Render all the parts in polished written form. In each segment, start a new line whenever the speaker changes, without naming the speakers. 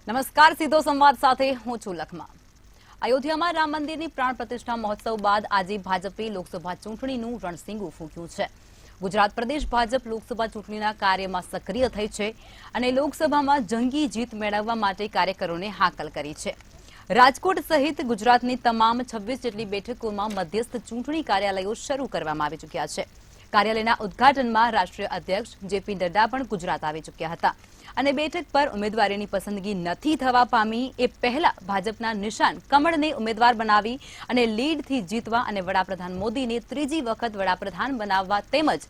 નમસ્કાર, સીધો સંવાદ સાથે હું છું લખમા। અયોધ્યામાં રામ મંદિરની પ્રાણ પ્રતિષ્ઠા મહોત્સવ બાદ આજે ભાજપે લોકસભા ચૂંટણીનું રણસીંગું ફૂંક્યું છે। ગુજરાત પ્રદેશ ભાજપ લોકસભા ચૂંટણીના કાર્યમાં સક્રિય થઈ છે અને લોકસભામાં જંગી જીત મેળવવા માટે કાર્યકરોને હાકલ કરી છે। રાજકોટ સહિત ગુજરાતની તમામ 26 જેટલી બેઠકોમાં મધ્યસ્થ ચૂંટણી કાર્યાલયો શરૂ કરવામાં આવી ચૂક્યા છે। કાર્યાલયના ઉદ્ઘાટનમાં રાષ્ટ્રીય અધ્યક્ષ જેપી નડ્ડા પણ ગુજરાત આવી ચૂક્યા હતા અને બેઠક પર ઉમેદવારીની પસંદગી નથી થવા પામી એ પહેલા ભાજપના નિશાન કમળને ઉમેદવાર બનાવી અને લીડથી જીતવા અને વડાપ્રધાન મોદીને ત્રીજી વખત વડાપ્રધાન બનાવવા તેમજ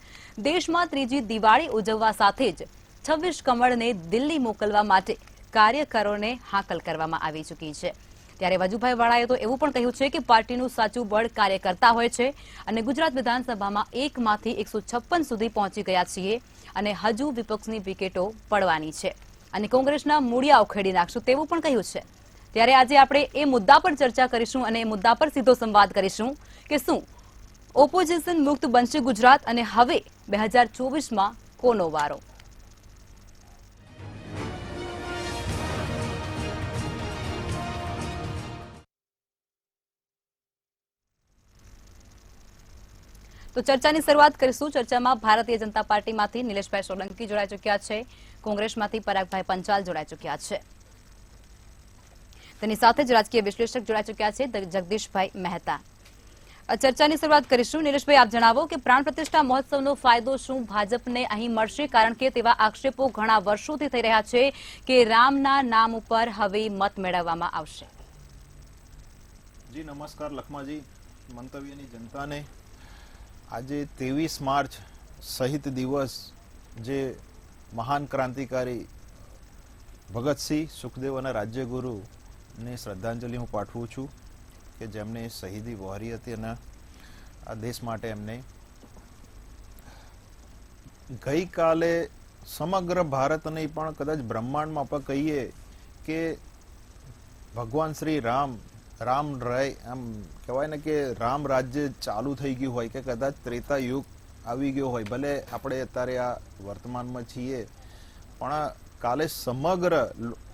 દેશમાં ત્રીજી દિવાળી ઉજવવા સાથે જ 26 કમળને દિલ્હી મોકલવા માટે કાર્યકરોને હાકલ કરવામાં આવી ચૂકી છે। ત્યારે વજુભાઈ વાળાએ તો એવું પણ કહ્યું છે કે પાર્ટીનું સાચું બળ કાર્યકર્તા હોય છે અને ગુજરાત વિધાનસભામાં 1માંથી 156 સુધી પહોંચી ગયા છીએ અને હજુ વિપક્ષની વિકેટો પડવાની છે અને કોંગ્રેસના મૂળિયા ઉખેડી નાખશું તેવું પણ કહ્યું છે। ત્યારે આજે આપણે એ મુદ્દા પર ચર્ચા કરીશું અને એ મુદ્દા પર સીધો સંવાદ કરીશું કે શું ઓપોઝિશન મુક્ત બનશે ગુજરાત અને હવે 2024માં કોનો વારો। તો ચર્ચાની શરૂઆત કરીશું। ચર્ચામાં ભારતીય જનતા પાર્ટીમાંથી નિલેશભાઈ સોલંકી જોડાઈ ચૂક્યા છે, કોંગ્રેસમાંથી પરાગભાઈ પંચાલ જોડાઈ ચૂક્યા છે, તેની સાથે જ રાજકીય વિશ્લેષક જોડાઈ ચૂક્યા છે જગદીશભાઈ મહેતા। ચર્ચાની શરૂઆત કરીશું। નિલેશભાઈ, આપ જણાવો કે પ્રાણ પ્રતિષ્ઠા મહોત્સવનો ફાયદો શું ભાજપને અહીં મળશે, કારણ કે તેવા આક્ષેપો ઘણા વર્ષોથી થઈ રહ્યા છે કે રામના નામ ઉપર હવે મત મેળવવામાં આવશે।
જી નમસ્કાર લખમાજી, મંતવ્યની જનતાને આજે 23 માર્ચ શહીદ દિવસ જે મહાન ક્રાંતિકારી ભગતસિંહ, સુખદેવ અને રાજ્યગુરુને શ્રદ્ધાંજલિ હું પાઠવું છું કે જેમને શહીદી વહોરી હતી અને આ દેશ માટે એમને ગઈકાલે સમગ્ર ભારત નહીં પણ કદાચ બ્રહ્માંડમાં આપણે કહીએ કે ભગવાન શ્રી રામ રહે આમ કહેવાય ને કે રામ રાજ્ય ચાલુ થઈ ગયું હોય કે કદાચ ત્રેતા યુગ આવી ગયો હોય, ભલે આપણે અત્યારે આ વર્તમાનમાં છીએ પણ કાલે સમગ્ર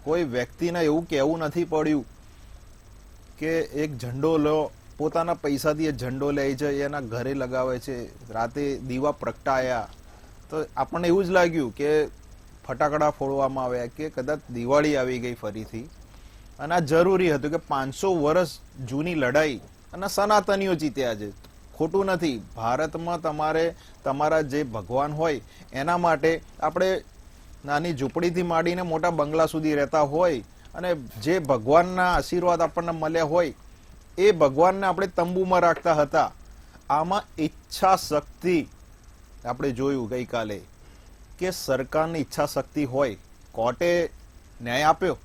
કોઈ વ્યક્તિને એવું કહેવું નથી પડ્યું કે એક ઝંડો લો, પોતાના પૈસાથી એ ઝંડો લે છે, એના ઘરે લગાવે છે, રાતે દીવા પ્રગટાયા તો આપણને એવું જ લાગ્યું કે ફટાકડા ફોડવામાં આવ્યા કે કદાચ દિવાળી આવી ગઈ ફરીથી। અને આ જરૂરી હતું કે 500 વર્ષ જૂની લડાઈ અને સનાતનીઓ જીત્યા છે, ખોટું નથી। ભારતમાં તમારે તમારા જે ભગવાન હોય એના માટે આપણે નાની ઝૂંપડીથી માંડીને મોટા બંગલા સુધી રહેતા હોય અને જે ભગવાનના આશીર્વાદ આપણને મળ્યા હોય એ ભગવાનને આપણે તંબુમાં રાખતા હતા। આમાં ઈચ્છા શક્તિ આપણે જોયું ગઈકાલે કે સરકારની ઈચ્છા શક્તિ હોય, કોર્ટે ન્યાય આપ્યો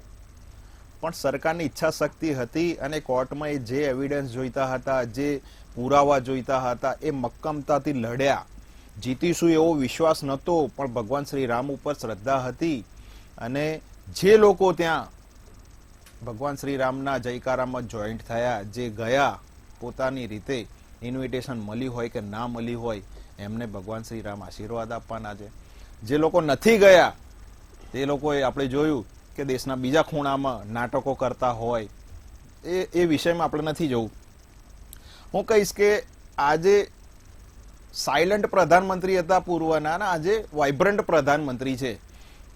પણ સરકારની ઈચ્છા શક્તિ હતી અને કોર્ટમાં એ જે એવિડન્સ જોઈતા હતા, જે પુરાવા જોઈતા હતા એ મક્કમતાથી લડ્યા। જીતીશું એવો વિશ્વાસ નહોતો પણ ભગવાન શ્રી રામ ઉપર શ્રદ્ધા હતી અને જે લોકો ત્યાં ભગવાન શ્રી રામના જયકારામાં જોઈન્ટ થયા, જે ગયા પોતાની રીતે, ઇન્વિટેશન મળી હોય કે ના મળી હોય એમને ભગવાન શ્રી રામ આશીર્વાદ આપવાના છે। જે લોકો નથી ગયા તે લોકોએ આપણે જોયું કે દેશના બીજા ખૂણામાં નાટકો કરતા હોય એ વિષયમાં આપણે નથી જવું। હું કહીશ કે આજે સાયલન્ટ પ્રધાનમંત્રી હતા પૂર્વના અને આજે વાઇબ્રન્ટ પ્રધાનમંત્રી છે।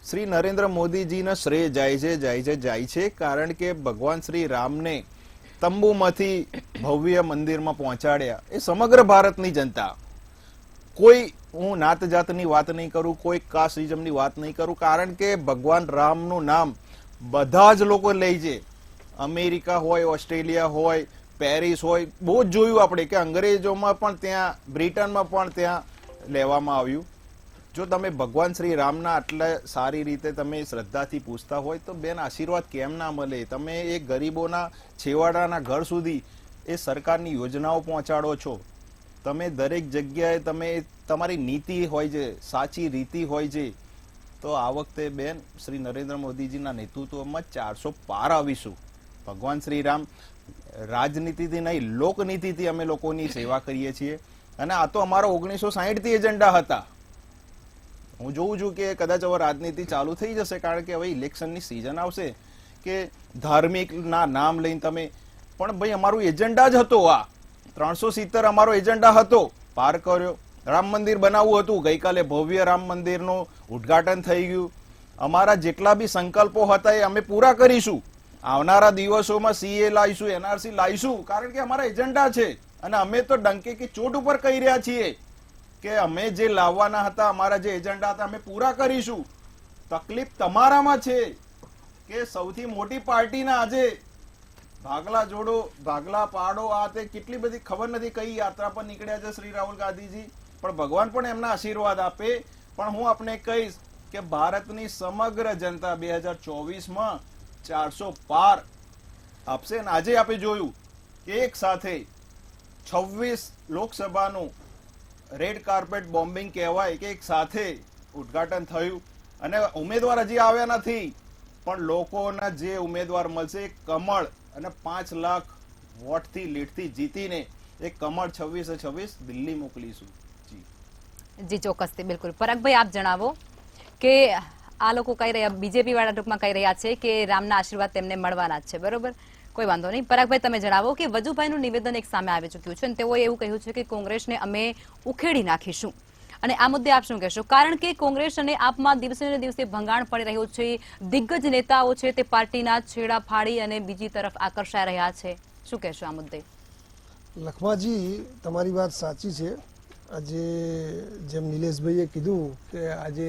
શ્રી નરેન્દ્ર મોદીજીને શ્રેય જાય છે કારણ કે ભગવાન શ્રી રામને તંબુમાંથી ભવ્ય મંદિરમાં પહોંચાડ્યા એ સમગ્ર ભારતની જનતા। કોઈ હું નાત જાતની વાત નહીં કરું, કોઈ કાસ્ટિઝમની વાત નહીં કરું, કારણ કે ભગવાન રામનું નામ બધા જ લોકો લે છે। અમેરિકા હોય, ઓસ્ટ્રેલિયા હોય, પેરિસ હોય, બહુ જ જોયું આપણે કે અંગ્રેજોમાં પણ ત્યાં, બ્રિટનમાં પણ ત્યાં લેવામાં આવ્યું। જો તમે ભગવાન શ્રી રામના આટલા સારી રીતે તમે શ્રદ્ધાથી પૂછતા હોય તો બેન આશીર્વાદ કેમ ના મળે? તમે એ ગરીબોના છેવાડાના ઘર સુધી એ સરકારની યોજનાઓ પહોંચાડો છો, તમે દરેક જગ્યાએ તમે તમારી નીતિ હોય છે, સાચી રીતિ હોય છે, તો આ વખતે બેન શ્રી નરેન્દ્ર મોદીજીના નેતૃત્વમાં 400 પાર આવીશું। ભગવાન શ્રી રામ રાજનીતિથી નહીં લોકનીતિથી અમે લોકોની સેવા કરીએ છીએ અને આ તો અમારો 1960થી એજન્ડા હતા। હું જોઉં છું કે કદાચ હવે રાજનીતિ ચાલુ થઈ જશે કારણ કે હવે ઇલેક્શનની સિઝન આવશે કે ધાર્મિક ના નામ લઈને તમે, પણ ભાઈ અમારું એજન્ડા જ હતો, આ 370 અમારો એજન્ડા હતો, પાર કર્યો. રામ મંદિર બનાવવું હતું, ગઈકાલે ભવ્ય રામ મંદિરનું ઉદ્ઘાટન થઈ ગયું. અમારા જેટલા બી સંકલ્પો હતા એ અમે પૂરા કરીશું. આવનારા દિવસોમાં સીએ લાવીશું, એનઆરસી લાવીશું, કારણ કે અમારા એજન્ડા છે. અને અમે તો ડંકે કે ચોટ ઉપર કહી રહ્યા છીએ કે અમે જે લાવવાના હતા, અમારા જે એજન્ડા હતા, અમે પૂરા કરીશું. તકલીફ તમારામાં છે કે સૌથી મોટી પાર્ટીના આજે ભાગલા જોડો, ભાગલા પાડો, આ તે કેટલી બધી ખબર નથી કઈ યાત્રા પર નીકળ્યા છે શ્રી રાહુલ ગાંધીજી, પણ ભગવાન પણ એમના આશીર્વાદ આપે. પણ હું આપને કહીશ કે ભારતની સમગ્ર જનતા 2024માં 400 પાર આપશે. અને આજે આપણે જોયું કે એક સાથે 26 લોકસભાનું રેડ કાર્પેટ બોમ્બિંગ કહેવાય કે એક સાથે ઉદ્ઘાટન થયું. અને ઉમેદવાર હજી આવ્યા નથી, પણ લોકોના જે ઉમેદવાર મળશે કમળ, અને 5 લાખ વોટથી લીડથી જીતીને એક કમળ 26 દિલ્હી મોકલીશું.
જી ચોક્કસથી, બિલકુલ. પરાગભાઈ, આપ જણાવો કે આ લોકો કહી રહ્યા, બીજેપી વાળા ટૂંકમાં કહી રહ્યા છે કે રામના આશીર્વાદ તેમને મળવાના જ છે, બરોબર? કોઈ વાંધો નહીં. પરાગભાઈ, તમે જણાવો કે વજુભાઈનું નિવેદન એક સામે આવી ચૂક્યું છે અને તેઓએ એવું કહ્યું છે કે કોંગ્રેસને અમે ઉખેડી નાખીશું. અને આ મુદ્દે આપ શું કહેશો? કારણ કે કોંગ્રેસ અને આપમાં દિવસે ને દિવસે ભંગાણ પડી રહ્યું છે. દિગ્ગજ નેતાઓ છે તે પાર્ટીના છેડા ફાડી અને બીજી તરફ આકર્ષાઈ રહ્યા છે. શું કહેશો આ મુદ્દે?
લખમાજી, તમારી વાત સાચી છે. આજે જેમ નિલેશભાઈએ કીધું કે આજે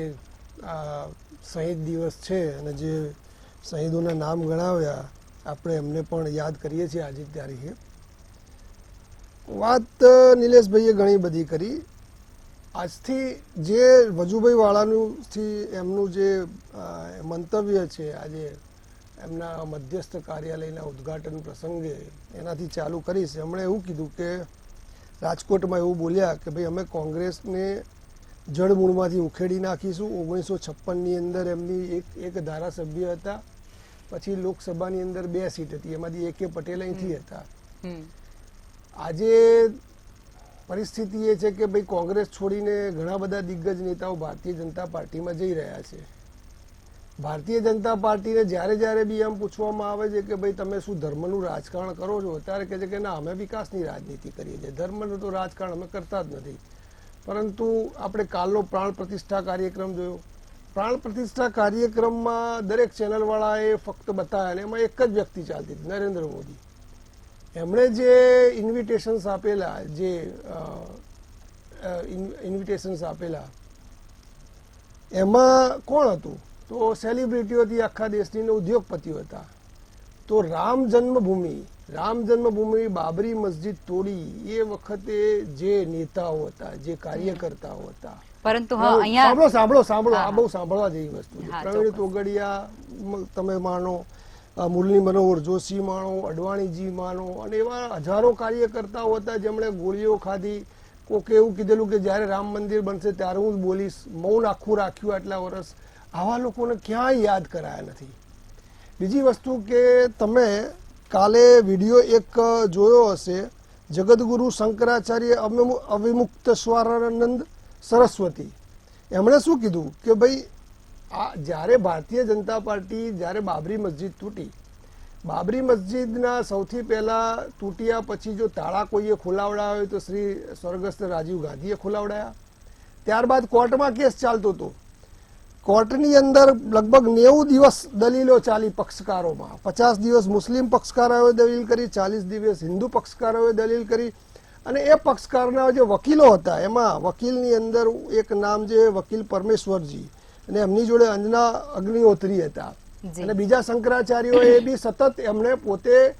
શહીદ દિવસ છે અને જે શહીદોના નામ ગણાવ્યા આપણે એમને પણ યાદ કરીએ છીએ આજે તારીખે. વાત નિલેશભાઈએ ઘણી બધી કરી. આજથી જે વજુભાઈ વાળાનું એમનું જે મંતવ્ય છે આજે એમના મધ્યસ્થ કાર્યાલયના ઉદ્ઘાટન પ્રસંગે, એનાથી ચાલુ કરીશ. એમણે એવું કીધું કે રાજકોટમાં એવું બોલ્યા કે ભાઈ અમે કોંગ્રેસને જળમૂળમાંથી ઉખેડી નાખીશું. 1956ની અંદર એમની એક ધારાસભ્ય હતા, પછી લોકસભાની અંદર 2 સીટ હતી, એમાંથી AK પટેલ અહીંથી હતા. આજે પરિસ્થિતિ એ છે કે ભાઈ કોંગ્રેસ છોડીને ઘણા બધા દિગ્ગજ નેતાઓ ભારતીય જનતા પાર્ટીમાં જઈ રહ્યા છે. ભારતીય જનતા પાર્ટીને જ્યારે બી એમ પૂછવામાં આવે છે કે ભાઈ તમે શું ધર્મનું રાજકારણ કરો છો, ત્યારે કહે છે કે ના, અમે વિકાસની રાજનીતિ કરીએ છીએ, ધર્મનું તો રાજકારણ અમે કરતા જ નથી. પરંતુ આપણે કાલનો પ્રાણ પ્રતિષ્ઠા કાર્યક્રમ જોયો. પ્રાણ પ્રતિષ્ઠા કાર્યક્રમમાં દરેક ચેનલવાળાએ ફક્ત બતાવ્યા અને એમાં એક જ વ્યક્તિ ચાલતી હતી, નરેન્દ્ર મોદી. એમણે જે ઇન્વિટેશન્સ આપેલા, એમાં કોણ હતું? તો સેલિબ્રિટીઓથી આખા દેશની ઉદ્યોગપતિઓ હતા. તો રામ જન્મભૂમિ બાબરી મસ્જિદ તોડી એ વખતે જે નેતાઓ હતા, જે કાર્યકર્તાઓ હતા,
પરંતુ
સાંભળો, આ બહુ સાંભળવા જેવી વસ્તુ છે. પ્રવીણ તોગડિયા તમે માનો, મુરલી મનોહર જોશી માનો, અડવાણીજી માનો, અને એવા હજારો કાર્યકર્તાઓ હતા જેમણે ગોળીઓ ખાધી. કોકે એવું કીધેલું કે જ્યારે રામ મંદિર બનશે ત્યારે હું જ બોલીશ, મૌન આખું રાખ્યું આટલા વર્ષ. આવા લોકોને ક્યાંય યાદ કરાયા નથી. બીજી વસ્તુ કે તમે કાલે વિડીયો એક જોયો હશે, જગદગુરુ શંકરાચાર્ય અવિમુક્ત સ્વરાનંદ સરસ્વતી. એમણે શું કીધું કે ભાઈ જ્યારે ભારતીય જનતા પાર્ટી જ્યારે બાબરી મસ્જિદ તૂટી, બાબરી મસ્જિદના સૌથી પહેલા તૂટ્યા પછી જો તાળા કોઈએ ખોલાવડાયા હોય તો શ્રી સ્વર્ગસ્થ રાજીવ ગાંધીએ ખોલાવડાયા. ત્યારબાદ કોર્ટમાં કેસ ચાલતો હતો. કોર્ટની અંદર લગભગ 90 દિવસ દલીલો ચાલી પક્ષકારોમાં. 50 દિવસ મુસ્લિમ પક્ષકારોએ દલીલ કરી, 40 દિવસ હિન્દુ પક્ષકારોએ દલીલ કરી. અને એ પક્ષકારના જે વકીલો હતા એમાં વકીલની અંદર એક નામ છે વકીલ પરમેશ્વરજી, અને એમની જોડે અંજના અગ્નિહોત્રી હતા. અને બીજા શંકરાચાર્યોએ બી સતત એમણે પોતે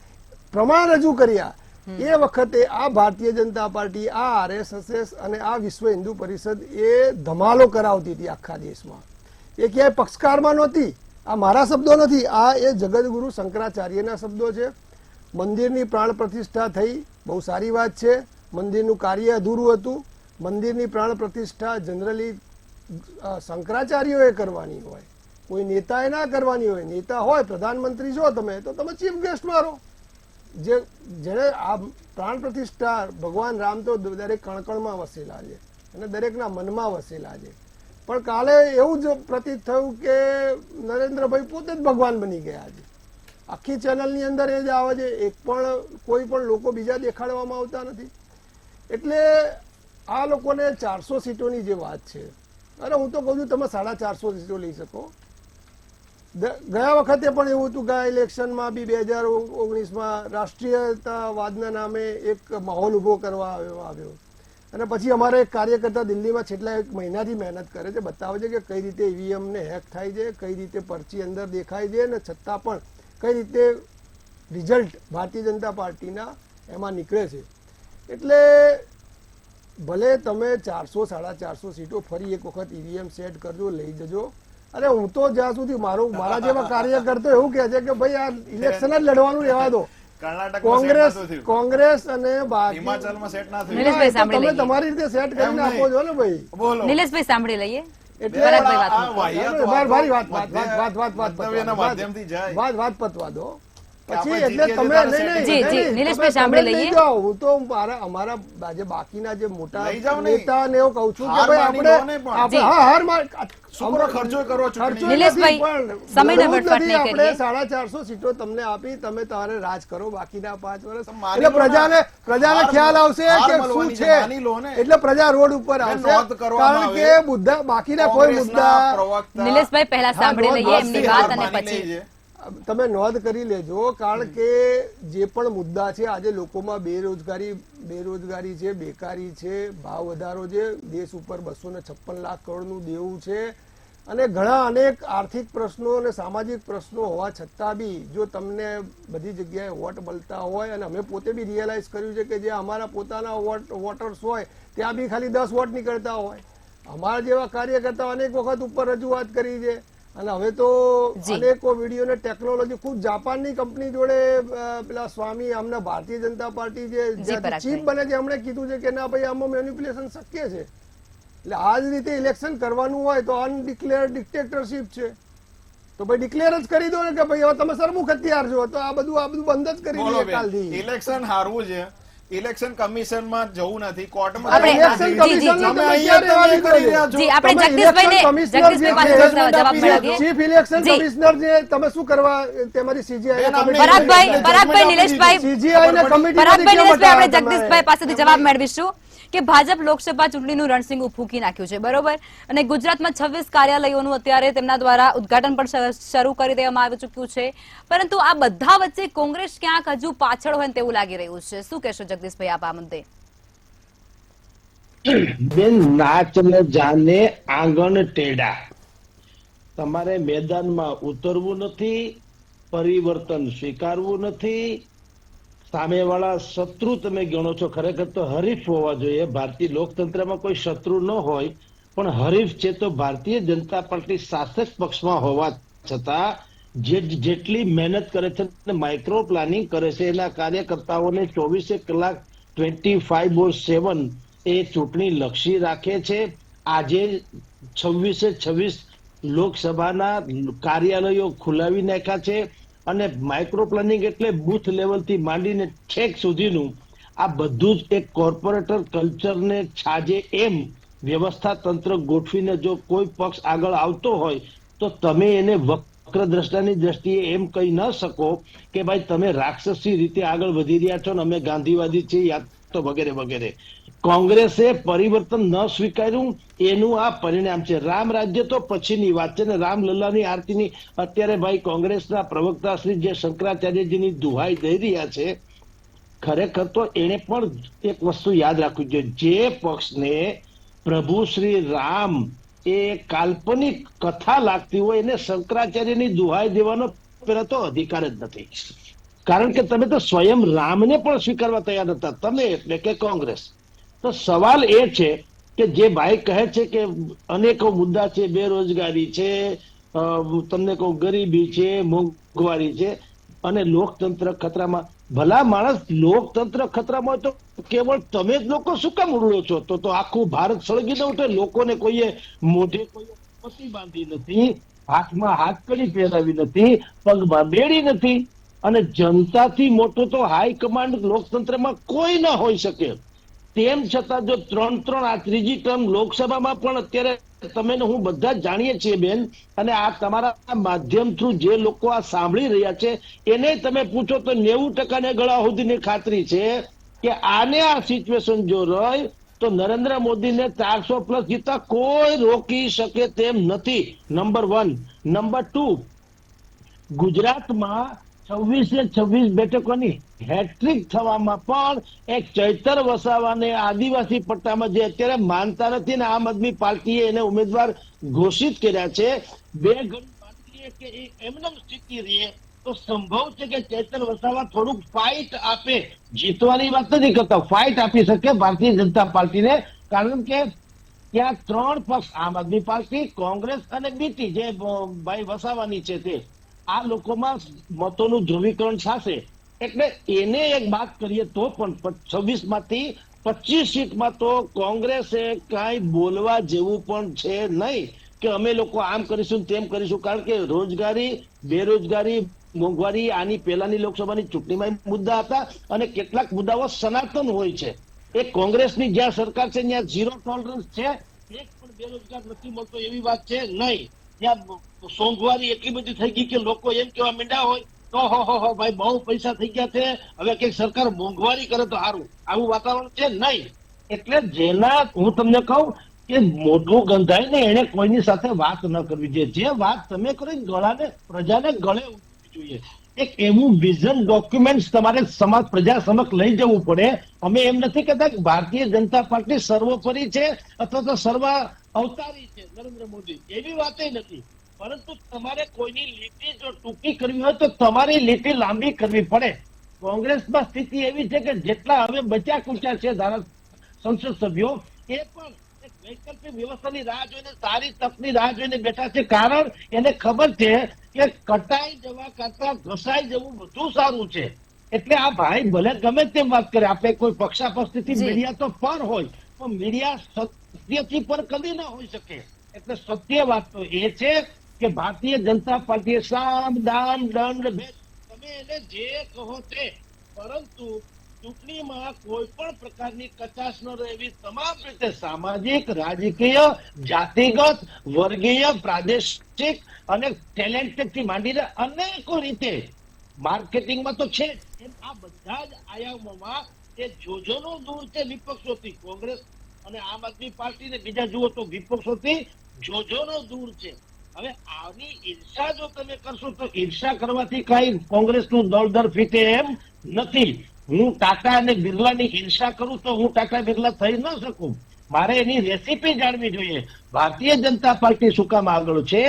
પ્રમાણ રજૂ કર્યા. એ વખતે આ ભારતીય જનતા પાર્ટી, આ RSS અને આ વિશ્વ હિન્દુ પરિષદ એ ધમાલો કરાવતી હતી આખા દેશમાં. એ ક્યાંય પક્ષકારમાં નહોતી. આ મારા શબ્દો નથી, આ એ જગદગુરુ શંકરાચાર્યના શબ્દો છે. મંદિરની પ્રાણ પ્રતિષ્ઠા થઈ, બહુ સારી વાત છે. મંદિરનું કાર્ય અધૂરું હતું. મંદિરની પ્રાણ પ્રતિષ્ઠા જનરલી શંકરાચાર્યોએ કરવાની હોય, કોઈ નેતાએ ના કરવાની હોય. નેતા હોય, પ્રધાનમંત્રી છો તમે, તો તમે ચીફ ગેસ્ટ મારો. જેને આ પ્રાણ પ્રતિષ્ઠા, ભગવાન રામ તો દરેક કણકણમાં વસેલા છે અને દરેકના મનમાં વસેલા છે. પણ કાલે એવું જ પ્રતીત થયું કે નરેન્દ્રભાઈ પોતે જ ભગવાન બની ગયા છે. આખી ચેનલની અંદર એ જ આવે છે, એક પણ કોઈ પણ લોકો બીજા દેખાડવામાં આવતા નથી. એટલે આ લોકોને 400 સીટોની જે વાત છે, અરે હું તો કહું છું તમે 450 સીટો લઈ શકો. ગયા વખતે પણ એવું હતું કે ઇલેક્શનમાં બી 2019માં રાષ્ટ્રીયતાવાદના નામે એક માહોલ ઉભો કરવા આવ્યો અને પછી અમારા એક કાર્યકર્તા દિલ્હીમાં છેલ્લા 1 મહિનાથી મહેનત કરે છે, બતાવે છે કે કઈ રીતે ઈવીએમ ને હેક થાય છે, કઈ રીતે પરચી અંદર દેખાય છે અને છતાં પણ કઈ રીતે રિઝલ્ટ ભારતીય જનતા પાર્ટીના એમાં નીકળે છે. એટલે ભલે તમે 400 450 સીટો ફરી એક વખત ઈવીએમ સેટ કરજો, લઈ જજો. અરે હું તો જ્યાં સુધી મારા જેવા કાર્યકર્તો એવું કહે છે કે ભાઈ આ ઇલેક્શન જ લડવાનું રહેવા દો. કોંગ્રેસ અને તમે તમારી રીતે સેટ કરીને આપો છો ને ભાઈ.
નિલેશભાઈ સાંભળી લઈએ.
વાત પતવા દો પછી એટલે તમે
નિલેશભાઈ સાંભળી લઈએ.
હું તો અમારા જે બાકીના જે મોટા નેતા ને એવું કહું છું કે ભાઈ આપણે 450 સીટો તમને આપી, તમે તારે રાજ કરો બાકીના 5 વર્ષ. એટલે પ્રજાને ખ્યાલ આવશે કે શું છે, એટલે પ્રજા રોડ ઉપર આવશે. કારણ કે બાકીના કોઈ મુદ્દા
નિલેશભાઈ પહેલા સાંભળી લઈએ એમની વાત અને પછી
તમે નોંધ કરી લેજો. કારણ કે જે પણ મુદ્દા છે આજે લોકોમાં બેરોજગારી છે, બેકારી છે, ભાવ વધારો છે, દેશ ઉપર 256 લાખ કરોડનું દેવું છે અને ઘણા અનેક આર્થિક પ્રશ્નો અને સામાજિક પ્રશ્નો હોવા છતાં બી જો તમને બધી જગ્યાએ વોટ મળતા હોય, અને અમે પોતે બી રિયલાઇઝ કર્યું છે કે જે અમારા પોતાના વોટર્સ હોય ત્યાં બી ખાલી 10 વોટ નીકળતા હોય. અમારા જેવા કાર્યકર્તા અનેક વખત ઉપર રજૂઆત કરી છે અને હવે તો અનેકો વિડીયો ને ટેકનોલોજી ખુદ જાપાનની કંપની જોડે પેલા સ્વામી આમના ભારતીય જનતા પાર્ટી જે ચીફ બને છે એમણે કીધું છે કે ના ભાઈ આમાં મેન્યુપ્યુલેશન શક્ય છે. એટલે આ જ રીતે ઇલેક્શન કરવાનું હોય તો અનડિક્લેર ડિક્ટેટરશીપ છે, તો ભાઈ ડિક્લેર જ કરી દો ને કે ભાઈ હવે તમે સરમુખ હથિયાર છો, તો આ બધું બંધ જ કરી દઈએ કાલથી.
ઇલેક્શન હારવું છે, ઇલેક્શન કમિશન માં જવું નથી, કોર્ટમાં ચીફ ઇલેક્શન કમિશનર જે તમે શું કરવા તમારી સીજીઆઈ
જગદીશભાઈ પાસેથી જવાબ મેળવીશું કે ભાજપ લોકસભા ચૂંટણીનું રણસિંગું ફૂંકી નાખ્યું છે, બરોબર, અને ગુજરાતમાં 26 કાર્યાલયોનું અત્યારે તેમના દ્વારા ઉદઘાટન પણ શરૂ કરી દેવામાં આવી ચૂક્યું છે. પરંતુ આ બધા વચ્ચે કોંગ્રેસ ક્યાંક હજુ પાછળ હોય તેવું લાગી રહ્યું છે. શું કહેશો જગદીશભાઈ આપ આ મુદ્દે?
બેન, નાચ ને જાને આંગણ ટેડા. તમારે મેદાનમાં ઉતરવું નથી, પરિવર્તન સ્વીકારવું નથી. સામેવાળા શત્રુ તમે ગણો છો, ખરેખર તો હરીફ હોવા જોઈએ. ભારતીય લોકતંત્રમાં કોઈ શત્રુ ન હોય પણ હરીફ છે તો ભારતીય જનતા પાર્ટી શાસક પક્ષમાં હોવા છતાં જેટલી મહેનત કરે છે, માઇક્રો પ્લાનિંગ કરે છે, એના કાર્યકર્તાઓને 24 કલાક 25/7 એ ચૂંટણી લક્ષી રાખે છે. આજે 26 લોકસભાના કાર્યાલયો ખુલાવી નાખ્યા છે અને માઇક્રો પ્લાનિંગ એટલે બુથ લેવલથી માંડીને છેક સુધીનું આ બધું જ એક કોર્પોરેટર કલ્ચરને છાજે એમ વ્યવસ્થા તંત્ર ગોઠવીને જો કોઈ પક્ષ આગળ આવતો હોય તો તમે એને વક્ર દ્રષ્ટાની દ્રષ્ટિએ એમ કહી ન શકો કે ભાઈ તમે રાક્ષસી રીતે આગળ વધી રહ્યા છો ને અમે ગાંધીવાદી છીએ યા તો વગેરે વગેરે. કોંગ્રેસે પરિવર્તન ન સ્વીકાર્યું એનું આ પરિણામ છે. રામ રાજ્ય તો પછીની વાત છે ને રામલલ્લાની આરતીની અત્યારે ભાઈ કોંગ્રેસના પ્રવક્તા શ્રી જે શંકરાચાર્યજીની દુહાઈ દઈ રહ્યા છે, ખરેખર તો એને પણ એક વસ્તુ યાદ રાખવી જોઈએ. જે પક્ષને પ્રભુ શ્રી રામ એ કાલ્પનિક કથા લાગતી હોય એને શંકરાચાર્યની દુહાઈ દેવાનો પેલા તો અધિકાર જ નથી. કારણ કે તમે તો સ્વયં રામને પણ સ્વીકારવા તૈયાર હતા, તમે એટલે કે કોંગ્રેસ. તો સવાલ એ છે કે જે ભાઈ કહે છે કે અનેકો મુદ્દા છે, બેરોજગારી છે, તમને કહું ગરીબી છે, મોંઘવારી છે અને લોકતંત્ર ખતરામાં. ભલા માણસ, લોકતંત્ર ખતરામાં હોય તો કેવળ તમે જ લોકો શું કામ ઉડો છો? તો આખું ભારત સળગી ન ઉઠે? લોકોને કોઈએ મોઢે કોઈએ પટ્ટી બાંધી નથી, હાથમાં હાથકડી પહેરાવી નથી, પગમાં બેડી નથી અને જનતાથી મોટો તો હાઈકમાન્ડ લોકતંત્રમાં કોઈ ન હોઈ શકે. તેમ છતાં જો 3 આ ત્રીજી ટર્મ લોકસભામાં પણ અત્યારે તમે ને હું બધા જ જાણીએ છીએ બેન, અને આ તમારા માધ્યમ થ્રુ જે લોકો આ સાંભળી રહ્યા છે એને તમે પૂછો તો 90% ને ગળા સુધીની ખાતરી છે કે આને આ સિચ્યુએશન જો રહી તો નરેન્દ્ર મોદીને 400+ જીતતા કોઈ રોકી શકે તેમ નથી. નંબર 1. નંબર 2, ગુજરાતમાં 26 બેઠકોની હેટ્રિક થવામાં પણ એક ચૈતર વસાવાને આદિવાસી પટ્ટામાં જે અત્યારે માનતા નથી ને આમ આદમી પાર્ટીએ એને ઉમેદવાર ઘોષિત કર્યા છે, 2 ગણ પાર્ટીએ કે એમને સ્થિતિ રહે તો સંભવ છે કે ચૈતર વસાવા થોડુંક ફાઇટ આપે. જીતવાની વાત નથી કરતા, ફાઇટ આપી શકે ભારતીય જનતા પાર્ટીને, કારણ કે ત્યાં 3 પક્ષ, આમ આદમી પાર્ટી, કોંગ્રેસ અને બીટી જે ભાઈ વસાવાની છે તે, આ લોકોમાં મતોનું ધ્રુવીકરણ થશે. એટલે એને એક વાત કરીએ તો પણ 26 માંથી 25 સીટમાં તો કોંગ્રેસે કાંઈ બોલવા જેવું પણ છે નહીં કે અમે લોકો આમ કરીશું તેમ કરીશું, કારણ કે રોજગારી, બેરોજગારી, મોંઘવારી આની પહેલાની લોકસભાની ચૂંટણીમાં મુદ્દા હતા અને કેટલાક મુદ્દાઓ સનાતન હોય છે. એ કોંગ્રેસની જ્યાં સરકાર છે ત્યાં 0 ટોલરન્સ છે, એક પણ બેરોજગાર નથી મળતો એવી વાત છે નહીં. ત્યાં મોંઘવારી એટલી બધી થઈ ગઈ કે લોકો એમ કહેવા માંડ્યા હોય તો હો ભાઈ બહુ પૈસા થઈ ગયા છે, હવે કઈક સરકાર મોંઘવારી કરે તો સારું, આવું વાતાવરણ છે નહીં. એટલે જેના હું તમને કહું કે મોઢું ગંધાય ને એને કોઈની સાથે વાત ન કરવી જોઈએ. જે વાત તમે કરી ગળાને, પ્રજાને ગળે ઉતરવી જોઈએ. એક એવું વિઝન ડોક્યુમેન્ટ તમારે સમાજ, પ્રજા સમક્ષ લઈ જવું પડે. અમે એમ નથી કહેતા કે ભારતીય જનતા પાર્ટી સર્વોપરી છે અથવા તો સર્વ અવતારી છે નરેન્દ્ર મોદી, એવી વાત નથી. પરંતુ તમારે કોઈની લીટી જો ટૂંકી કરવી હોય તો તમારી લીટી લાંબી કરવી પડે. કોંગ્રેસમાં સ્થિતિ એવી છે કે જેટલા હવે બચ્યા કુચ્યા છે સંસદ સભ્યો, એ પણ એક વૈકલ્પિક વ્યવસ્થાની રાહ જોઈને, સારી તકની રાહ જોઈને બેઠા છે. કારણ એને ખબર છે કે કટાઈ જવા કરતા ઘસાઈ જવું વધુ સારું છે. એટલે આ ભાઈ ભલે ગમે તેમ વાત કરે, આપણે કોઈ પક્ષાપક્ષથી મીડિયા તો પર હોય, પણ મીડિયા સત્યથી પર કદી ના હોઈ શકે. એટલે સત્ય વાત તો એ છે કે ભારતીય જનતા પાર્ટીએ સામ દામ દંડ ભેદ તમે એને જે કહો તે, પરંતુ ચૂંટણીમાં કોઈ પણ પ્રકારની કચાશ ન રહે એવી તમામ રીતે સામાજિક, રાજકીય, જાતિગત, વર્ગીય, પ્રાદેશિક અને ટેલેન્ટેડથી માંડીને અનેકો રીતે માર્કેટિંગમાં તો છે એમ આ બધા જ આયામોમાં એ જોજનો દૂર છે વિપક્ષોથી. કોંગ્રેસ અને આમ આદમી પાર્ટી ને બીજા જુઓ તો વિપક્ષોથી જોજનો દૂર છે. હવે આની ઈર્ષા જો તમે કરશો તો ઈર્ષા કરવાથી કઈ કોંગ્રેસનું દળદર ફીટે એમ નથી. હું ટાટા અને બિરલાની હિંસા કરું તો હું ટાટા બિરલા થઈ ન શકું. મારે એની રેસીપી જાણવી જોઈએ. ભારતીય જનતા પાર્ટી શું કામ આગળ છે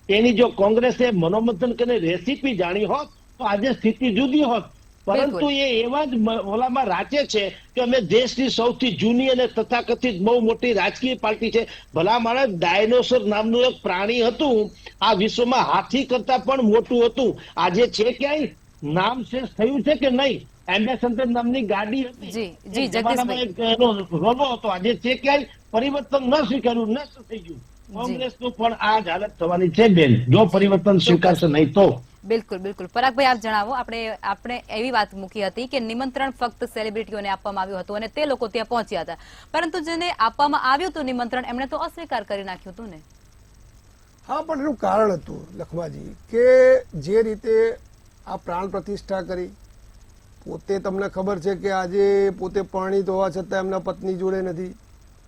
એની જો કોંગ્રેસે મનોમંથન કરીને રેસીપી જાણી હોત તો આજે સ્થિતિ જુદી હોત. પરંતુ એ એવા જ ઓલામાં રાચે છે કે અમે દેશની સૌથી જૂની અને તથાકથિત બહુ મોટી રાજકીય પાર્ટી છે. ભલા માણસ, ડાયનોસર નામનું એક પ્રાણી હતું, આ વિશ્વમાં હાથી કરતા પણ મોટું હતું. આજે છે ક્યાંય નામ શેષ થયું છે કે નહીં? એમ્બેસેડર નામની ગાડી હતી, જમાનામાં એક એનો રોબો હતો. આજે છે ક્યાંય? પરિવર્તન ન સ્વીકાર્યું, નષ્ટ થઈ ગયું. કોંગ્રેસનું પણ આ જ હાલત થવાની છે બેન, જો પરિવર્તન સ્વીકારશે નહીં તો.
બિલકુલ બિલકુલ. પરાગભાઈ, આપ જણાવો. આપણે એવી વાત મૂકી હતી કે નિમંત્રણ ફક્ત સેલિબ્રિટીઓને આપવામાં આવ્યું હતું અને તે લોકો ત્યાં પહોંચ્યા હતા, પરંતુ જેને આપવામાં આવ્યું હતું નિમંત્રણ એમણે તો અસ્વીકાર કરી નાખ્યું હતું ને?
હા, પણ એનું કારણ હતું લખમાજી કે જે રીતે આ પ્રાણ પ્રતિષ્ઠા કરી, પોતે તમને ખબર છે કે આજે પોતે પરણિત હોવા છતાં એમના પત્ની જોડે નથી,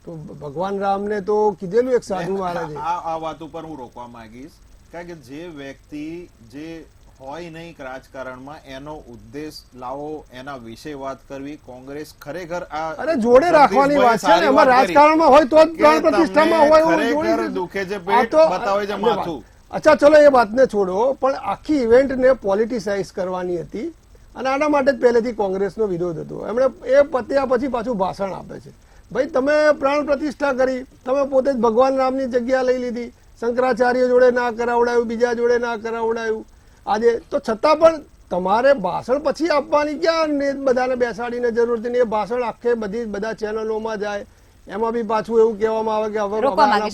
તો ભગવાન રામને તો કીધેલું એક સાધુ મહારાજે.
આ વાત ઉપર હું રોકવા માંગીશ, કારણ કે જે વ્યક્તિ જે હોય નહીં રાજકારણમાં એનો ઉદ્દેશ લાવો, એના વિશે વાત કરવી, કોંગ્રેસ ખરેખર
અરે જોડે રાખવાની વાત છે ને. એમાં રાજકારણમાં હોય તો જ પ્રાણ પ્રતિષ્ઠામાં હોય
ખરેખર દુખે છે પેટ, બતાવે છે માથું.
અચ્છા ચલો એ વાતને છોડો, પણ આખી ઇવેન્ટને પોલિટિસાઇઝ કરવાની હતી અને આના માટે જ પહેલેથી કોંગ્રેસનો વિરોધ હતો. એમણે એ પત્યા પછી પાછું ભાષણ આપે છે, ભાઈ તમે પ્રાણ પ્રતિષ્ઠા કરી, તમે પોતે જ ભગવાન રામની જગ્યા લઈ લીધી, શંકરાચાર્ય જોડે ના કરાવડાયું, બીજા જોડે ના કરાવડાયું. આજે તો છતાં પણ તમારે ભાષણ પછી આપવાની ક્યાં બધાને બેસાડીને જરૂર હતી? એ ભાષણ આખે બધા ચેનલોમાં જાય, એમાં બી પાછું એવું કહેવામાં આવે કે હવે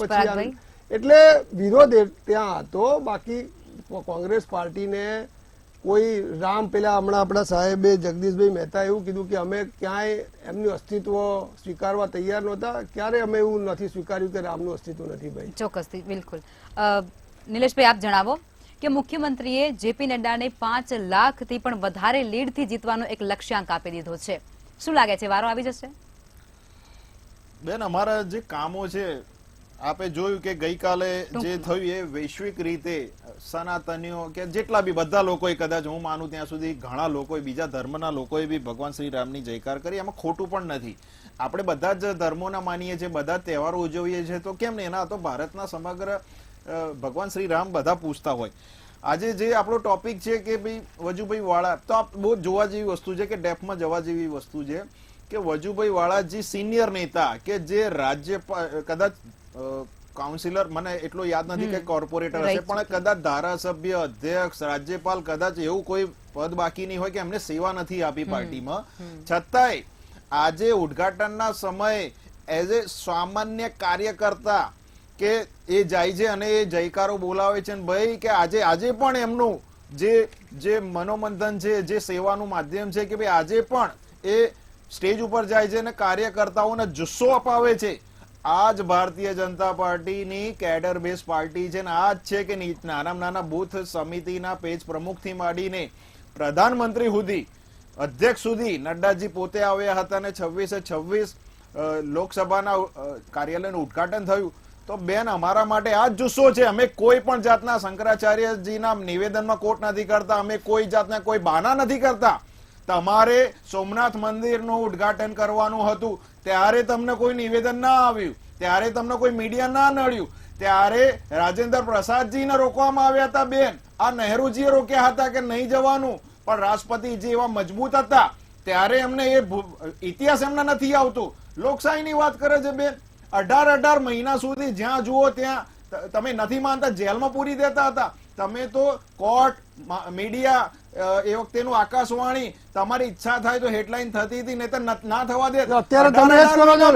પછી. એટલે વિરોધ ત્યાં હતો. બાકી કોંગ્રેસ પાર્ટીને કોઈ રામ પેલા હમણાં આપણા સાહેબે જગદીશભાઈ મહેતા એવું કીધું કે અમે ક્યાંય એમનું અસ્તિત્વ સ્વીકારવા તૈયાર નહોતા, ક્યારે અમે એવું નથી સ્વીકાર્યું કે રામનું અસ્તિત્વ નથી ભાઈ.
ચોક્કસથી, બિલકુલ. નિલેશભાઈ, આપ જણાવો કે મુખ્યમંત્રીએ જેપી નડ્ડાને 5 લાખથી પણ વધારે લીડથી જીતવાનો એક લક્ષ્યાંક આપી દીધો છે. શું લાગે છે, વારો આવી જશે?
બેન, અમારા જે કામો છે, આપે જોયું કે ગઈકાલે જે થયું એ વૈશ્વિક રીતે સનાતનીઓ કે જેટલા બી બધા લોકોએ, કદાચ હું માનું ત્યાં સુધી ઘણા લોકોએ, બીજા ધર્મના લોકોએ બી ભગવાન શ્રી રામની જયકાર કરી. એમાં ખોટું પણ નથી. આપણે બધા જ ધર્મોના માનીએ છીએ, બધા તહેવારો ઉજવીએ છીએ, તો કેમ નહીં? એના તો ભારતના સમગ્ર ભગવાન શ્રી રામ બધા પૂછતા હોય. આજે જે આપણો ટોપિક છે કે ભાઈ વજુભાઈ વાળા, તો બહુ જોવા જેવી વસ્તુ છે કે ડેપ્થમાં જવા જેવી વસ્તુ છે કે વજુભાઈ વાળાજી સિનિયર નેતા કે જે રાજ્ય કદાચ કાઉન્સિલર, મને એટલો યાદ નથી કે કોર્પોરેટર હશે, પણ કદાચ ધારાસભ્ય, અધ્યક્ષ, રાજ્યપાલ, કદાચ એવું કોઈ પદ બાકી નહીં હોય કે એમને સેવા નથી આપી પાર્ટીમાં. છતાંય આજે ઉદ્ઘાટનના સમયે એઝ એ સામાન્ય કાર્યકર્તા કે એ જાય છે અને એ જયકારો બોલાવે છે, ભાઈ કે આજે પણ એમનું જે મનોમંથન છે, જે સેવાનું માધ્યમ છે, કે ભાઈ આજે પણ એ સ્ટેજ ઉપર જાય છે અને કાર્યકર્તાઓને જુસ્સો અપાવે છે. આ જ ભારતીય જનતા પાર્ટીની કેડર બેઝ પાર્ટી છે, ને આ જ છે કે નાનામાં નાના બૂથ સમિતિના પેજ પ્રમુખથી માંડીને પ્રધાનમંત્રી સુધી, અધ્યક્ષ સુધી નડ્ડાજી પોતે આવ્યા હતા અને 26 લોકસભાના કાર્યાલયનું ઉદઘાટન થયું. તો બેન, અમારા માટે આ જ જુસ્સો છે. અમે કોઈ પણ જાતના શંકરાચાર્યજીના નિવેદનમાં કોટ નથી કરતા, અમે કોઈ જાતના કોઈ બહાના નથી કરતા. તમારે સોમનાથ મંદિરનું ઉદ્ઘાટન કરવાનું હતું, ત્યારે તમને કોઈ નિવેદન ના આવ્યું, ત્યારે તમને કોઈ મીડિયા ના નડ્યું, ત્યારે રાજેન્દ્ર પ્રસાદજીને રોકવામાં આવ્યા હતા. બેન, આ નહેરુજીએ રોક્યા હતા કે નહીં જવાનું, પણ રાષ્ટ્રપતિજી એવા મજબૂત હતા, ત્યારે એમને એ ઇતિહાસ એમના નથી આવતું. લોકશાહીની વાત કરે છે બેન. 18 મહિના સુધી જ્યાં જુઓ ત્યાં તમે નથી માનતા, જેલમાં પૂરી દેતા હતા. તમે તો કોર્ટ, મીડિયા, એ વખતેનું આકાશવાણી, તમારી ઈચ્છા થાય તો હેડલાઈન થતી હતી, નહીં તો ના થવા દે.
અત્યારે તમે એ કરો છો.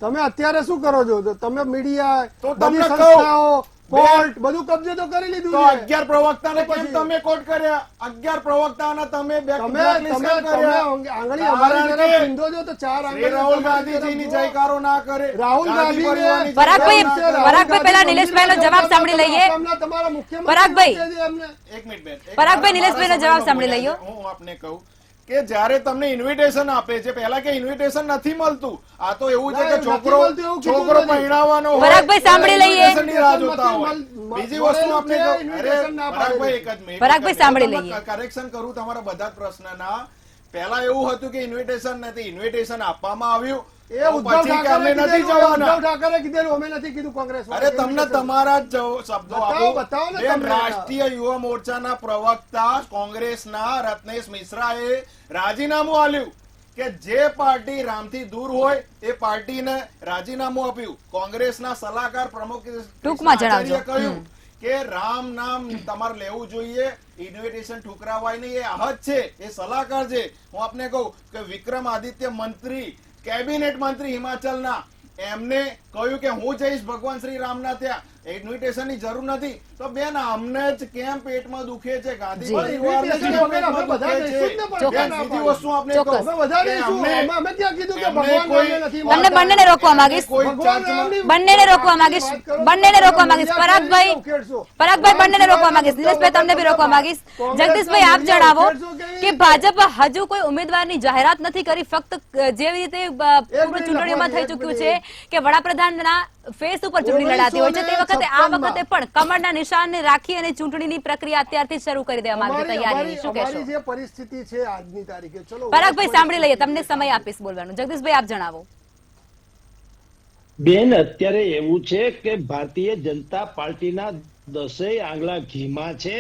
તમે અત્યારે શું કરો છો? તમે મીડિયા,
તો તમને કહું,
કોર્ટ બધું કબજે તો કરી લીધું
તો
છે.
11 પ્રવક્તાને કેમ તમે કોર્ટ કર્યા? 11 પ્રવક્તાના તમે બ્લેકલિસ્ટ કર્યા.
આંગળી અમારી તરફ ચીંધો છો તો 4 આંગળી
રાહુલ ગાંધીજીની જયકારો ના કરે.
રાહુલ ગાંધી,
પરાગભાઈ પહેલા નિલેશભાઈનો જવાબ સાંભળી લઈએ.
તમારા મુખ્યમંત્રી
પરાગભાઈ,
એક મિનિટ બેન,
પરાગભાઈ, નિલેશભાઈનો જવાબ સાંભળી લઈએ.
હું આપને કહું કે જ્યારે તમને ઇન્વિટેશન આપે છે, પહેલા કે ઇન્વિટેશન નથી મળતું. આ તો એવું છે કે છોકરો પહેરાવાનો હોય,
પરાગભાઈ સાંભળી લઈએ.
બીજી વસ્તુ આપને કહું, પરાગભાઈ એક જ મિનિટ,
પરાગભાઈ સાંભળી લઈએ.
કરેક્શન કરું તમારા બધા જ પ્રશ્નના. પહેલા એવું હતું કે ઇન્વિટેશન નથી, ઇન્વિટેશન આપવામાં આવ્યું,
એ ઉદ્ધવ ઠાકરે કીધેલું, અમે નથી કીધું કોંગ્રેસ.
અરે તમને તમારા જ શબ્દો આપો.
બતાવો ને.
રાષ્ટ્રીય યુવા મોરચાના પ્રવક્તા કોંગ્રેસના રત્નેશ મિશ્રાએ રાજીનામું આપ્યું કે જે પાર્ટી રામથી દૂર હોય એ પાર્ટીને રાજીનામું આપ્યું. કોંગ્રેસના સલાહકાર પ્રમુખ
ટૂંકમાં જણાવજો.
કહ્યું કે રામ નામ તમારે લેવું જોઈએ, ઇન્વિટેશન ઠુકરાવાય નહીં. એ આહત છે, એ સલાહકાર છે. હું આપને કહું કે વિક્રમાદિત્ય મંત્રી, કેબિનેટ મંત્રી હિમાચલના, એમને કહ્યું કે હું જઈશ ભગવાન શ્રી રામના ત્યાં, ઇન્વિટેશન ની જરૂર નથી. તો બેન, અમને જ કેમ પેટમાં દુખે છે? ગાંધી પરિવારને કેમ પેટમાં દુખે છે? બીજી વસ્તુ આપને કહું,
તમને બંનેને રોકવા માંગીશ, બંનેને રોકવા માંગીશ. પરાગભાઈ બંનેને રોકવા માંગીશ. નિલેશભાઈ, તમને બી રોકવા માંગીશ. જગદીશભાઈ, આપ જણાવો કે ભાજપ હજુ કોઈ ઉમેદવારની જાહેરાત નથી કરી. ફક્ત જેવી રીતે પૂર્વ ચૂંટણીઓમાં થઈ ચૂક્યું છે કે વડાપ્રધાનના ફેસ ઉપર ચૂંટણી લડાતી હોય છે, તે વખતે આ વખતે પણ કમળના નિશાનને રાખી અને ચૂંટણીની પ્રક્રિયા અત્યારથી શરૂ કરી દેવામાં આવી તૈયારી. શું કહેશો?
જે પરિસ્થિતિ છે આજની તારીખે, ચલો
પરાગભાઈ સાંભળી લઈએ, તમને સમય આપીશ બોલવાનું. જગદીશભાઈ, આપ જણાવો.
બેન, અત્યારે એવું છે કે ભારતીય જનતા પાર્ટીના 10 આંગળા ઘીમાં છે.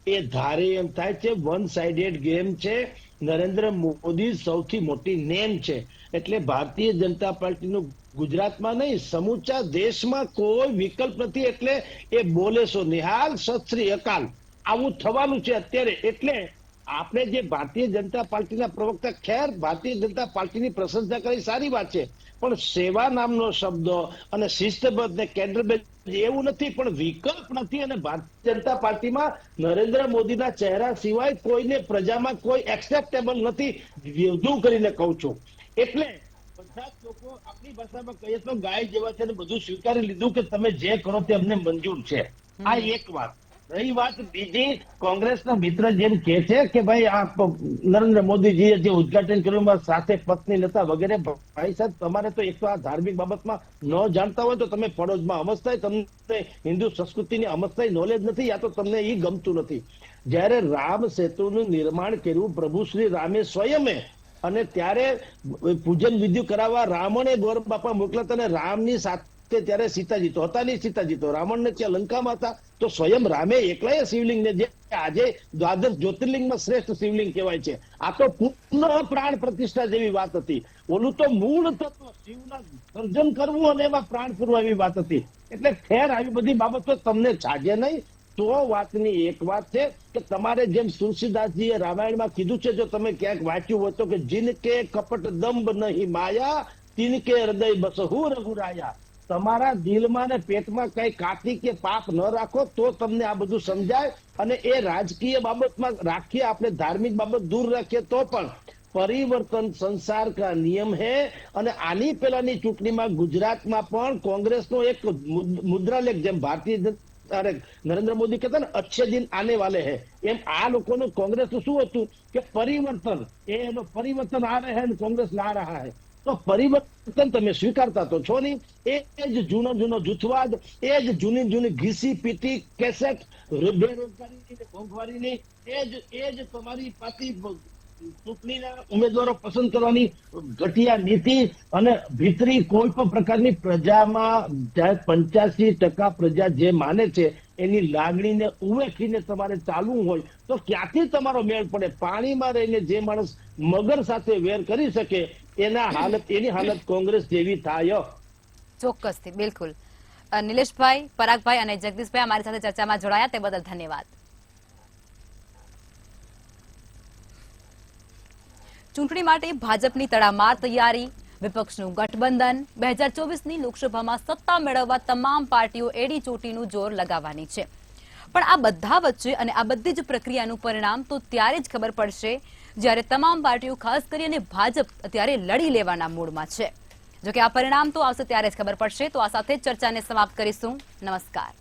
એ ધારે એમ થાય છે વન સાઇડેડ ગેમ છે. નરેન્દ્ર મોદી સૌથી મોટી નેમ છે. એટલે ભારતીય જનતા પાર્ટીનું ગુજરાતમાં નહીં, સમૂચા દેશમાં કોઈ વિકલ્પ નથી. એટલે એ બોલે છો નિહાલ, સત શ્રી અકાલ, આવું થવાનું છે અત્યારે. એટલે આપણે જે ભારતીય જનતા પાર્ટીના પ્રવક્તા, ખેર ભારતીય જનતા પાર્ટીની પ્રશંસા કરી સારી વાત છે, પણ સેવા નામનો શબ્દ અને શિસ્તબદ્ધ ને કેન્દ્રબદ્ધ એવું નથી, પણ વિકલ્પ નથી. અને ભારતીય જનતા પાર્ટીમાં નરેન્દ્ર મોદીના ચહેરા સિવાય કોઈને પ્રજામાં કોઈ એક્સેપ્ટેબલ નથી, વધુ કરીને કહું છું. એટલે બધા જ લોકો આપણી ભાષામાં કહીએ તો ગાય જેવા છે, બધું સ્વીકારી લીધું કે તમે જે કરો તે અમને મંજૂર છે. આ એક વાત. રહી વાત બીજી, કોંગ્રેસના મિત્ર જેમ કે છે કે ભાઈ આ નરેન્દ્ર મોદીજીએ જે ઉદઘાટન કર્યું સાથે પત્ની લતા વગેરે, ભાઈ સાહેબ તમારે તો એક તો આ ધાર્મિક બાબતમાં ન જાણતા હોય તો તમે પડોશમાં અમસ્તા, તમને હિન્દુ સંસ્કૃતિની અમસ્તા નોલેજ નથી, યા તો તમને એ ગમતું નથી. જ્યારે રામ સેતુનું નિર્માણ કર્યું પ્રભુ શ્રી રામે સ્વયમે, અને ત્યારે પૂજન વિધિ કરાવવા રાવણે ગોર બાપા મોકલ્યા હતા, અને રામની સાથે ત્યારે સીતાજી તો હતા નહીં, સીતાજી તો રાવણને ત્યાં લંકામાં હતા. તો સ્વયં રામે એકલાએ શિવલિંગને, જે આજે દ્વાદશ જ્યોતિર્લિંગમાં શ્રેષ્ઠ શિવલિંગ કહેવાય છે, આ તો પુનઃ પ્રાણ પ્રતિષ્ઠા જેવી વાત હતી. ઓલું તો મૂળ તત્વ શિવના સર્જન કરવું અને એમાં પ્રાણ પૂરવા એવી વાત હતી. એટલે ખેર આવી બધી બાબતો તમને છાજે નહીં. તો વાતની એક વાત છે કે તમારે જેમ તુલસીદાસજીએ રામાયણમાં કીધું છે, જો તમે ક્યાંક વાંચ્યું હોય તો, કે જિનકે કપટ દંભ નહીં માયા, તિનકે હૃદય બસહુ રઘુરાયા. તમારા દિલમાં ને પેટમાં કઈ કાતી કે પાપ ન રાખો તો તમને આ બધું સમજાય. અને એ રાજકીય બાબતમાં રાખીએ, આપણે ધાર્મિક બાબત દૂર રાખીએ તો પણ પરિવર્તન સંસાર કા નિયમ હે. અને આની પહેલાની ચૂંટણીમાં ગુજરાતમાં પણ કોંગ્રેસનો એક મુદ્રાલેખ, જેમ ભારતીય અરે નરેન્દ્ર મોદી કહેતા ને અચ્છે દિન આને વાલે હે, એમ આ લોકોનું કોંગ્રેસનું શું હતું કે પરિવર્તન, એનો પરિવર્તન આ રહે ને કોંગ્રેસ લા રહા હે. તો પરિવર્તન તમે સ્વીકારતા તો છો નહીં. એ જ જૂનો જૂથવાદ, એ જ જૂની ઘીસી પીટી કેસેટ, બેરોજગારીની મોંઘવારીની, એ જ તમારી પાછી ચૂંટણીના ઉમેદવારો પસંદ કરવાની ઘટિયા નીતિ, અને ભીતરી કોઈ પણ પ્રકારની પ્રજામાં 85% પ્રજા જે માને છે એની લાગણીને ઉવેખીને તમારે ચાલવું હોય તો ક્યાંથી તમારો મેળ પડે? પાણીમાં રહીને જે માણસ મગર સાથે વેર કરી શકે એની હાલત કોંગ્રેસ જેવી થાય.
ચોક્કસથી, બિલકુલ. નિલેશભાઈ, પરાગભાઈ અને જગદીશભાઈ અમારી સાથે ચર્ચામાં જોડાયા તે બદલ ધન્યવાદ. ચૂંટણી માટે ભાજપની તડામાર તૈયારી, વિપક્ષનું ગઠબંધન, 2024ની લોકસભામાં સત્તા મેળવવા તમામ પાર્ટીઓ એડી ચોટીનું જોર લગાવવાની છે. પણ આ બધા વચ્ચે અને આ બધી જ પ્રક્રિયાનું પરિણામ તો ત્યારે જ ખબર પડશે જ્યારે તમામ પાર્ટીઓ, ખાસ કરીને ભાજપ, અત્યારે લડી લેવાના મૂડમાં છે. જોકે આ પરિણામ તો આવશે ત્યારે જ ખબર પડશે. તો આ સાથે ચર્ચાને સમાપ્ત કરીશું. નમસ્કાર.